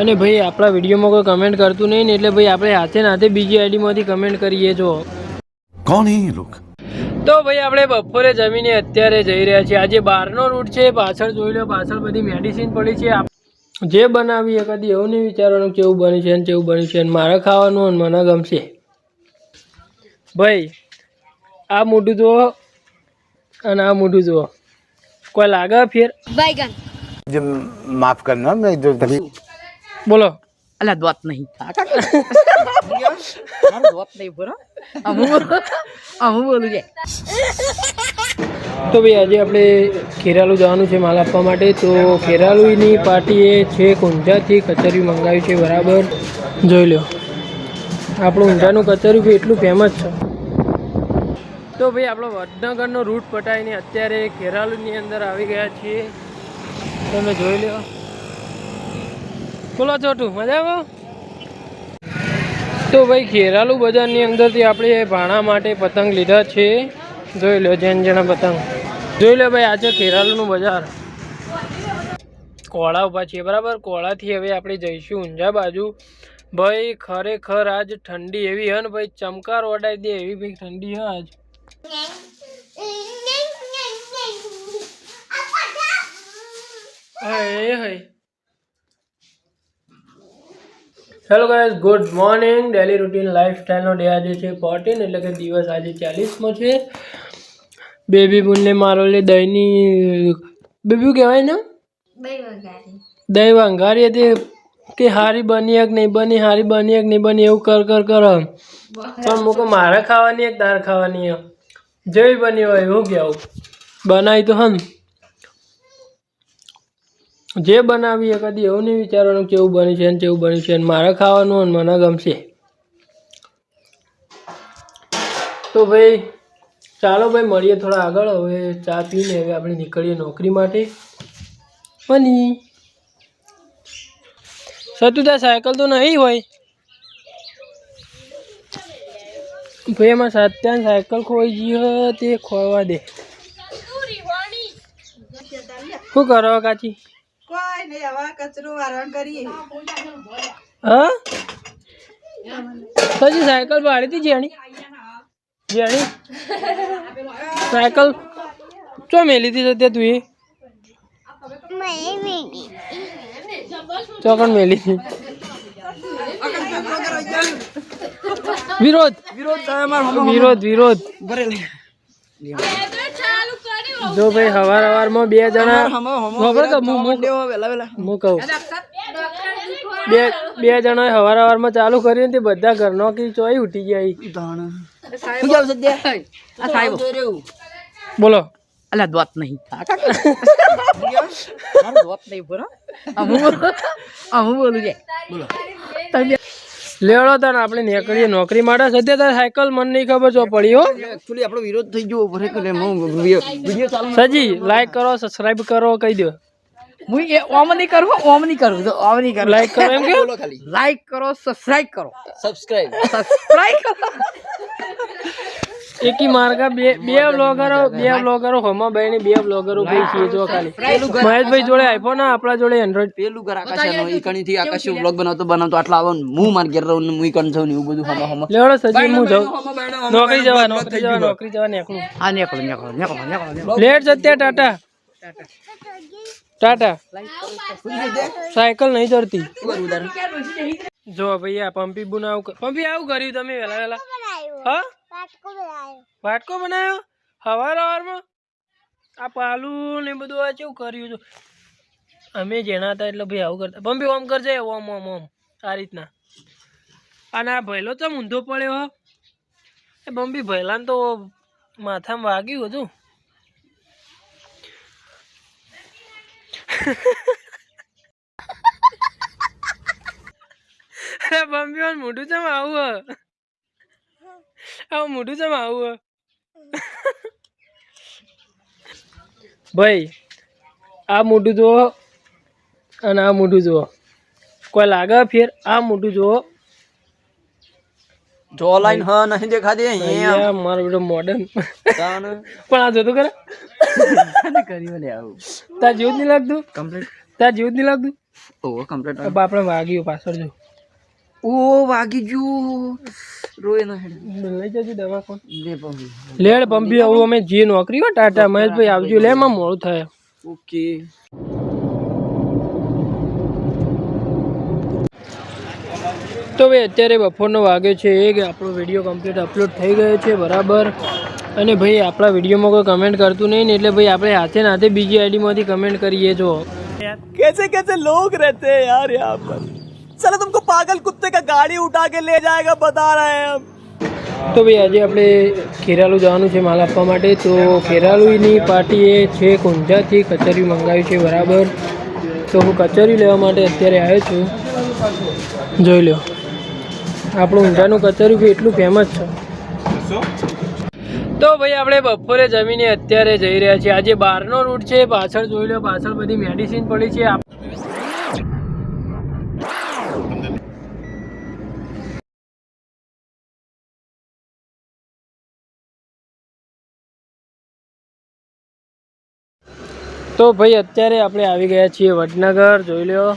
અને ભાઈ આપણા વિડીયોમાં કોઈ કમેન્ટ કરતું નહીં ને એટલે ભાઈ આપણે હાથે નાથે બીજી આઈડીમાંથી કમેન્ટ કરીએ જો કોણ હે લોક. તો ભાઈ આપણે બપોરે જમીને અત્યારે જઈ રહ્યા છીએ. આજે બહારનો રૂટ છે. પાછળ જોઈ લો, પાછળ બધી મેડિસિન પડી છે. જે બનાવીએ કદી એવું નહીં વિચારવાનું કેવું બન્યું છે ને કેવું બન્યું છે. મારે ખાવાનું અને મને ગમશે. ભાઈ આ મોઢું જુઓ અને આ મોઢું જુઓ, કોઈ લાગે ફેર? बैगन जो माफ करना मैं जो तभी બોલો. અલા દોત નહીં દોત નહીં બોલો હું બોલું છે. તો ભાઈ આજે આપણે ખેરાલુ જવાનું છે માલ આપવા માટે. તો ખેરાલુની પાર્ટીએ છે ઊંઝાથી કચરિયું મંગાવ્યું છે. બરાબર જોઈ લો, આપણું ઊંઝાનું કચરિયું બી એટલું ફેમસ છે. તો ભાઈ આપણો વડનગરનો રૂટ પટાઈને અત્યારે ખેરાલુની અંદર આવી ગયા છીએ. તમે જોઈ લો. બોલો છોટું, મજામાં? તો ભાઈ ખેરાલુ બજારની અંદરથી આપણે ભાણા માટે પતંગ લીધા છે. જોઈ લો જેન જેના પતંગ જોઈ લો ભાઈ. આજે ખેરાલુનું બજાર કોળા ઉભા છીએ. બરાબર, કોળાથી હવે આપણે જઈશું ઊંઝા બાજુ. ભાઈ ખરેખર આજ ઠંડી એવી હે ને ભાઈ, ચમકાર ઓડાઈ દે એવી ભાઈ ઠંડી હે આજ. Hello guys, good morning. Daily routine લાઈફસ્ટાઈલનો ડે આજે છે 14, એટલે કે દિવસ આજે 40મો છે. બેબી બુનને મારો લે દહીંની બેબી કહેવાય ને, દહીં વંઘારી હતી કે હારી બની એક નહીં બની, હારી બની એક નહીં બની, એવું કર કર કર. પણ મૂકો મારે ખાવાની એક તાર ખાવાની જેવી બની હોય એવું કહેવું. બનાવી તો હમ જે બનાવીએ કદી એવું નહીં વિચારવાનું કેવું બન્યું છે ને કેવું બન્યું છે. મારે ખાવાનું અને મને ગમશે. તો ભાઈ ચાલો ભાઈ મળીએ થોડા આગળ. હવે ચા પીને હવે આપણે નીકળીએ નોકરી માટે. બની સતુતા સાયકલ તો નહીં હોય ભાઈ, એમાં સત્યાન સાયકલ ખોઈ ગઈ તે ખોવા દે. શું કરો કાચી? કોઈ નહીં, હવે કચરો વારણ કરીએ. હા પછી સાયકલ ભાડી હતી જેણી જેણી સાયકલ ચો મેલી હતી તે તું એ ચોકણ મેલી હતી. વિરોધ વિરોધ વિરોધ. જો ભાઈ હવાર હવારમાં બે જણા હું કહું બે જણાએ હવાર હવારમાં ચાલુ કર્યું તે બધા ઘરનો કે ચોઈ ઉઠી ગયા. બોલો. અલા દોત નહીં દોત નહીં બોલો હું બોલું છે. લેવડો તાર આપણે નીકળીએ નોકરી માટે. સદ્ય તાર સાયકલ મને નહીં ખબર જો પડી હો. એકચ્યુઅલી આપણો વિરોધ થઈ ગયો વિડિયો ચાલુ. સજી લાઈક કરો, સબસ્ક્રાઇબ કરો, કહી દો. હું એ ઓમ નહીં કરું, ઓમ નહીં કરું, તો ઓમ નહીં કરું. લાઈક કરો એમ કે લાઈક કરો, સબસ્ક્રાઇબ કરો, सब्सक्राइब સબસ્ક્રાઇબ કરો. એકી માર્ગા બે બ્લોગરો હોમાં બહેની બે બ્લોગરો ભાઈ છીએ જો ખાલી. મહેશભાઈ જોડે આઈફોન, આપણા જોડે એન્ડ્રોઈડ. પેલું ઘર આકાશનો ઈ કણીથી આકાશ વ્લોગ બનાવતો આટલા આવો હું માર ઘેર રહું હું કણ છું ને એવું બધું હમ લેવડો સજી હું જાઉં નોકરી જવા નીકળું. હા નીકળો. લેટ સત્યા ટાટા ટાટા. સાયકલ નહીં ચડતી. જો ભાઈ આ પંપી બુન પંપી આવું કર્યું તમે વેલા વેલા? હા વાટકો બનાવ્યો હવાર હવારમાં? આ પાલું ને બધું આ કેવું કર્યું છે? અમે જેના હતા એટલે ભાઈ આવું કરતા. પંપી ઓમ કરજે, ઓમ ઓમ ઓમ આ રીતના. અને આ ભૈલો ચમ ઊંધો પડ્યો હો એ પંપી? ભૈલાને તો માથામાં વાગ્યું હતું. પંપી મોઢું ચમ આવું મોઢું ચમ આવું ભાઈ? આ મોઢું જુઓ અને આ મોઢું જુઓ, કોઈ લાગે ફેર? આ મોઢું જુઓ. જો લાઈન હ નહીં દેખાતી અહીંયા મારો બેટો મોડર્ન પણ આ જોતું કરે કર્યું લે આવું તાર જેવું જ નહીં લાગતું? કમ્પ્લીટ તાર જેવું જ નહીં લાગતું? ઓ કમ્પ્લીટ अब આપણે વાગ્યું પાછળ જો ઓ વાગી ગયું રોય ના હેડ લઈ જજો દવા કોણ લે પંપી લેડ પંપી આવું અમે જે નોકરી હો ટાટા મહેશભાઈ આવજો લે માં મોડું થાય ઓકે તો ભાઈ અત્યારે બપોરનો વાગ્યો છે કે આપણો વિડીયો કમ્પ્લીટ અપલોડ થઈ ગયો છે બરાબર અને ભાઈ આપણા વિડીયોમાં કોઈ કમેન્ટ કરતું નહીં ને એટલે ભાઈ આપણે હાથે નાથે બીજી આઈડીમાંથી કમેન્ટ કરીએ જો कैसे कैसे लोग रहते हैं यार यहाँ पर चलो तुमको पागल कुत्ते का गाड़ी उठा के ले जाएगा बता रहे हैं हम તો ભાઈ આજે આપણે ખેરાલુ જવાનું છે માલ આપવા માટે તો ખેરાલુની પાર્ટીએ છે ઊંઝાથી કચેરી મંગાવ્યું છે બરાબર તો હું કચેરી લેવા માટે અત્યારે આવ્યો છું જોઈ લો આપણું ઊંઝાનું કચેરી બી એટલું ફેમસ છે તો ભાઈ આપણે બપોરે જમીને અત્યારે જઈ રહ્યા છીએ આજે બહારનો રૂટ છે પાછળ જોઈ લો પાછળ બધી મેડિસિન પડી છે તો ભાઈ અત્યારે આપણે આવી ગયા છીએ વડનગર જોઈ લો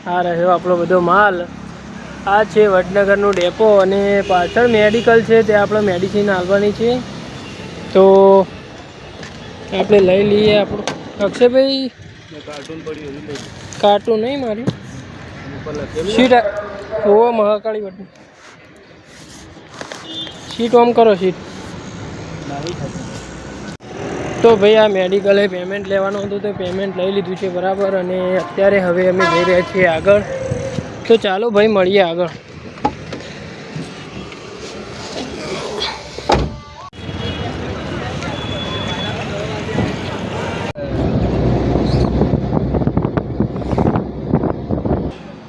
આ રહ્યો આપણો બધો માલ આ છે વડનગરનું ડેપો અને પાછળ મેડિકલ છે ત્યાં આપણે મેડિસિન આવવાની છે તો આપણે લઈ લઈએ આપણું અક્ષયભાઈ કાર્ટૂન નહીં મારી સીટ ઓ મહાકાળી વડનગર સીટ ઓમ કરો સીટ તો ભાઈ આ મેડિકલે પેમેન્ટ લેવાનું હતું તો પેમેન્ટ લઈ લીધું છે બરાબર અને અત્યારે હવે અમે જઈ રહ્યા છીએ આગળ તો ચાલો ભાઈ મળીએ આગળ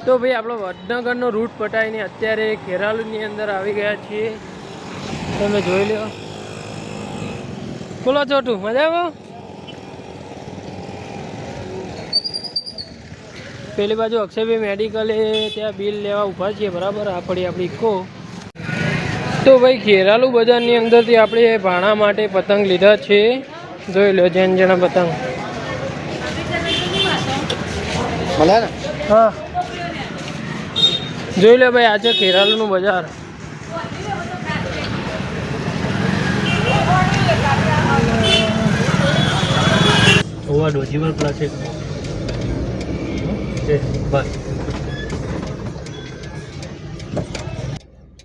તો ભાઈ આપણો વડનગરનો રૂટ પટાઈને અત્યારે ખેરાલુની અંદર આવી ગયા છીએ તમે જોઈ લો બોલો છોટું મજા આવો પેલી બાજુ અક્ષયભાઈ મેડિકલે ત્યાં બિલ લેવા ઊભા છીએ બરાબર આ પડી આપણી ઇકો તો ભાઈ ખેરાલુ બજારની અંદરથી આપણે ભાણા માટે પતંગ લીધા છે જોઈ લો જેન જેના પતંગ હા જોઈ લો ભાઈ આજે ખેરાલુનું બજાર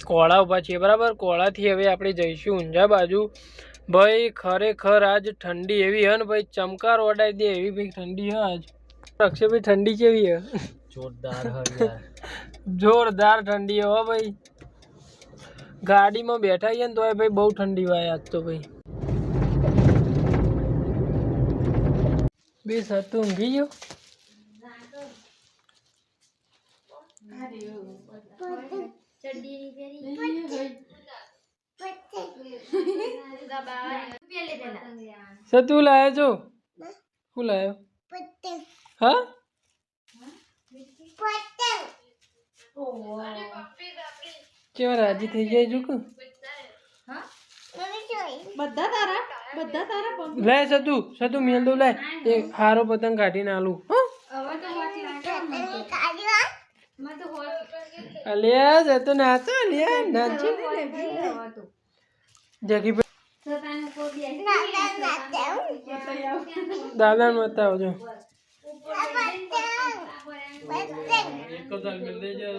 કોળા ઊભા છીએ બરાબર કોળાથી હવે આપણે જઈશું ઊંઝા બાજુ ભાઈ ખરેખર આજ ઠંડી એવી હે ને ભાઈ ચમકાર ઓડાઈ દે એવી ભાઈ ઠંડી હે આજ અક્ષયભાઈ ઠંડી કેવી હે જોરદાર ઠંડી હો ભાઈ ગાડીમાં બેઠા છીએ ને તો ભાઈ બહુ ઠંડી હોય આજ તો ભાઈ બે સાત તો ઊંઘી ગયો સતું લાયો છો શું લાયો હા કેવા રાજી થઈ જાય જો લે સતું મેલ દો લે એક હારો પતંગ કાઢીને આલું અલ્યા જતો નાચો અલ્યા નાચો જગી દાદા ને બતાવજો એક દાલ મિલ દે જો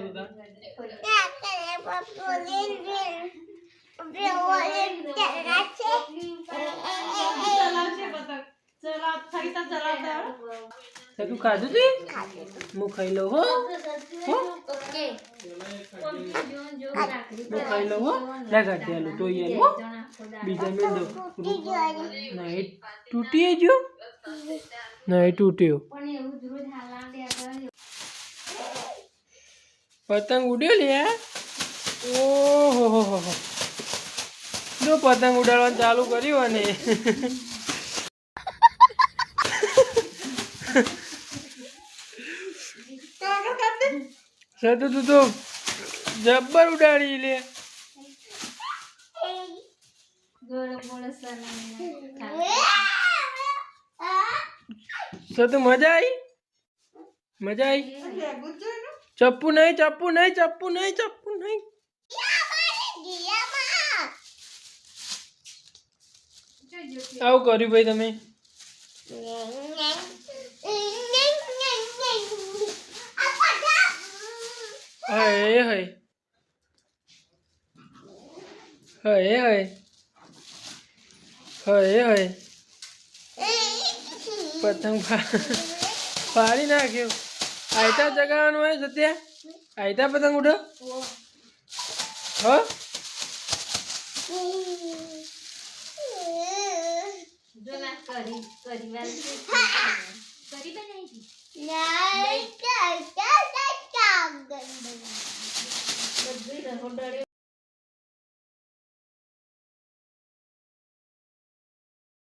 તું ખાધું છે હું ખાઈ લઉં હો હું ખાઈ લઉં હો લે ગાંઠી આલું તો બીજા મેં દો નહીં તૂટી જો નહીં તૂટ્યો પતંગ ઉડ્યો લે ઓહો હો જો પતંગ ઉડાડવાનું ચાલુ કર્યું અને સતુ તું તો જબ્બર ઉડાડી લે સતુ મજા આવી મજા આવી? લે, ગુજ્જુ નું. ચપ્પુ નહીં, ચપ્પુ નહીં, ચપ્પુ નહીં, ચપ્પુ નહીં. આવું કર્યું ભાઈ તમે? હય હય હય હય હય હય પતંગ ફાડી નાખ્યું. આયતા જગાવાનું હોય સત્યા? આયતા પતંગ ઉડો? હા કરી